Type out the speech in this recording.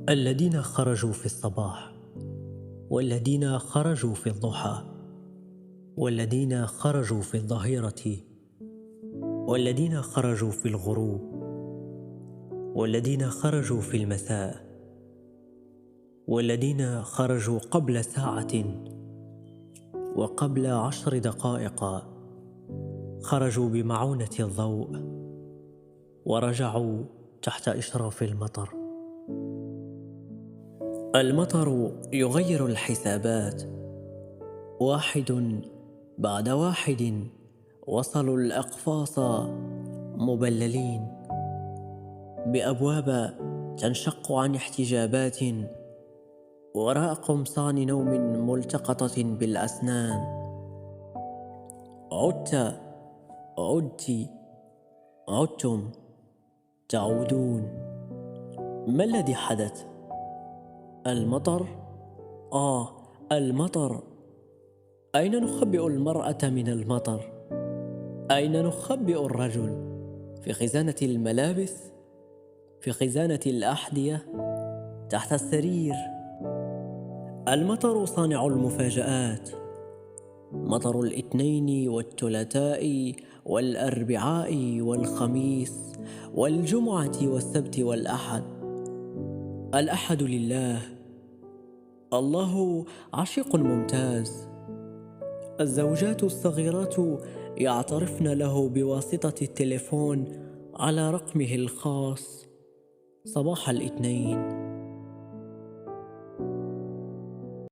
الذين خرجوا في الصباح، والذين خرجوا في الضحى، والذين خرجوا في الظهيرة، والذين خرجوا في الغروب، والذين خرجوا في المساء، والذين خرجوا قبل ساعة وقبل 10 دقائق، خرجوا بمعونة الضوء ورجعوا تحت إشراف المطر. المطر يغير الحسابات، واحد بعد واحد وصلوا الأقفاص مبللين بأبواب تنشق عن احتجابات، وراء قمصان نوم ملتقطة بالأسنان. عدت، عدت، عدتم، تعودون. ما الذي حدث؟ المطر؟ المطر. أين نخبئ المرأة من المطر؟ أين نخبئ الرجل؟ في خزانة الملابس؟ في خزانة الأحذية؟ تحت السرير؟ المطر صانع المفاجآت، مطر الاثنين والثلاثاء والأربعاء والخميس والجمعة والسبت والأحد. الأحد لله، الله عشيق ممتاز. الزوجات الصغيرات يعترفن له بواسطة التليفون على رقمه الخاص صباح الاثنين.